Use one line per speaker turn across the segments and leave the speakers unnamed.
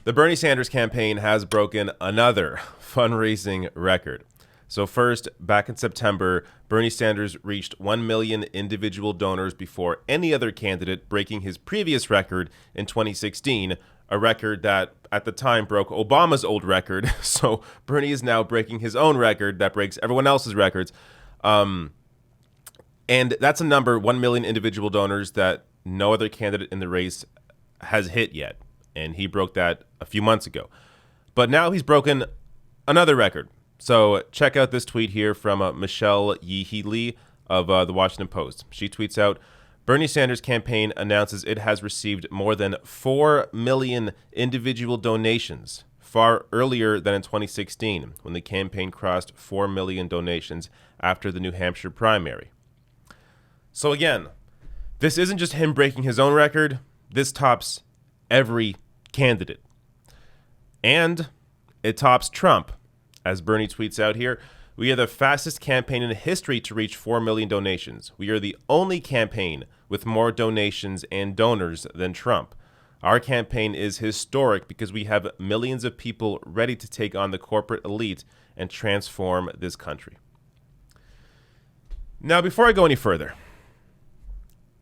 The Bernie Sanders campaign has broken another fundraising record. So first, back in September, Bernie Sanders reached 1 million individual donors before any other candidate, breaking his previous record in 2016, a record that at the time broke Obama's old record. So Bernie is now breaking his own record that breaks everyone else's records. And that's a number, 1 million individual donors, that no other candidate in the race has hit yet. And he broke that a few months ago. But now he's broken another record. So check out this tweet here from Michelle Yee of the Washington Post. She tweets out, Bernie Sanders campaign announces it has received more than 4 million individual donations, far earlier than in 2016, when the campaign crossed 4 million donations after the New Hampshire primary. So again, this isn't just him breaking his own record. This tops every candidate. And it tops Trump. As Bernie tweets out here, we are the fastest campaign in history to reach 4 million donations. We are the only campaign with more donations and donors than Trump. Our campaign is historic because we have millions of people ready to take on the corporate elite and transform this country. Now, before I go any further,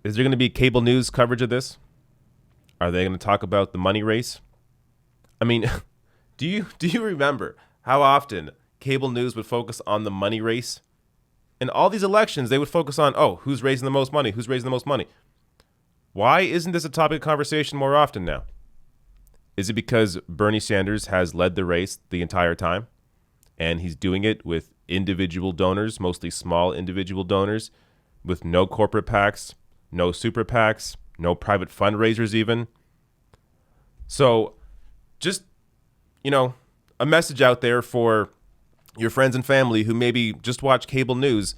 is there going to be cable news coverage of this? Are they going to talk about the money race? I mean, do you remember how often cable news would focus on the money race? In all these elections, they would focus on, who's raising the most money? Who's raising the most money? Why isn't this a topic of conversation more often now? Is it because Bernie Sanders has led the race the entire time? And he's doing it with individual donors, mostly small individual donors, with no corporate PACs, no super PACs, no private fundraisers even. So just, a message out there for your friends and family who maybe just watch cable news.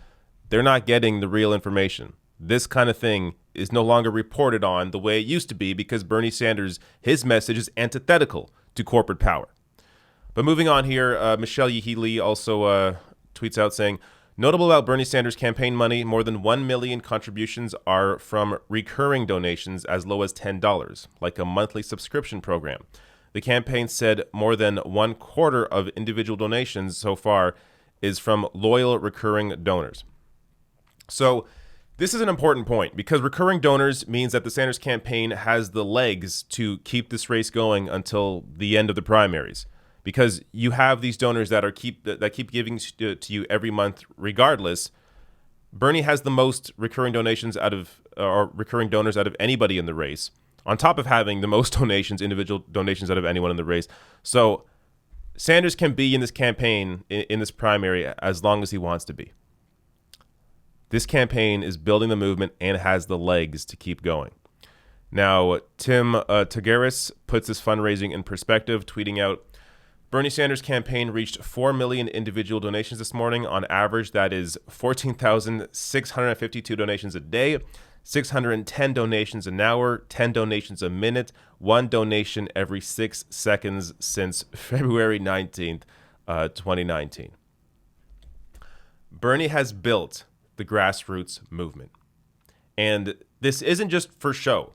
They're not getting the real information. This kind of thing is no longer reported on the way it used to be because Bernie Sanders, his message is antithetical to corporate power. But moving on here, Michelle Yee also tweets out saying, notable about Bernie Sanders campaign money, more than 1 million contributions are from recurring donations as low as $10, like a monthly subscription program. The campaign said more than 1/4 of individual donations so far is from loyal recurring donors. So this is an important point because recurring donors means that the Sanders campaign has the legs to keep this race going until the end of the primaries, because you have these donors that keep giving to you every month regardless. Bernie has the most recurring donors out of anybody in the race, on top of having the most individual donations out of anyone in the race. So Sanders can be in this campaign, in this primary, as long as he wants to be. This campaign is building the movement and has the legs to keep going. Now, Tim Tagaris puts this fundraising in perspective, tweeting out, Bernie Sanders campaign reached 4 million individual donations this morning. On average, that is 14,652 donations a day, 610 donations an hour, 10 donations a minute, 1 donation every 6 seconds since February 19th, 2019. Bernie has built the grassroots movement. And this isn't just for show.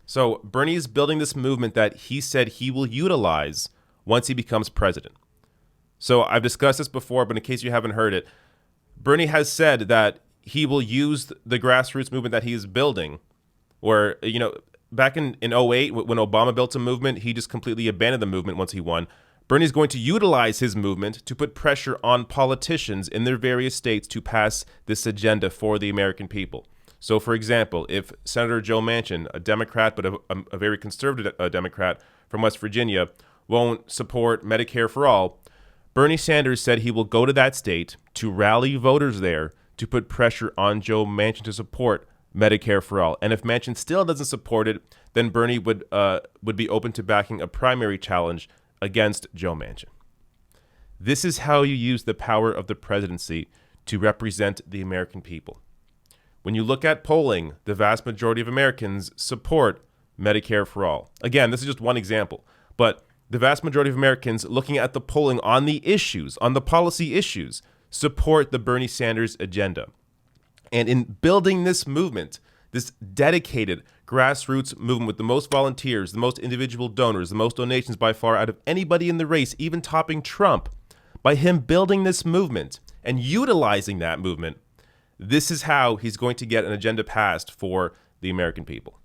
So Bernie is building this movement that he said he will utilize once he becomes president. So I've discussed this before, but in case you haven't heard it, Bernie has said that he will use the grassroots movement that he is building, where, back in 2008, when Obama built a movement, he just completely abandoned the movement once he won. Bernie's going to utilize his movement to put pressure on politicians in their various states to pass this agenda for the American people. So, for example, if Senator Joe Manchin, a Democrat, but a very conservative Democrat from West Virginia, won't support Medicare for all, Bernie Sanders said he will go to that state to rally voters there to put pressure on Joe Manchin to support Medicare for all. And if Manchin still doesn't support it, then Bernie would be open to backing a primary challenge against Joe Manchin. This is how you use the power of the presidency to represent the American people. When you look at polling, the vast majority of Americans support Medicare for all. Again, this is just one example, but the vast majority of Americans looking at the polling on the issues, on the policy issues, support the Bernie Sanders agenda. And in building this movement, this dedicated grassroots movement with the most volunteers, the most individual donors, the most donations by far out of anybody in the race, even topping Trump. By him building this movement and utilizing that movement, this is how he's going to get an agenda passed for the American people.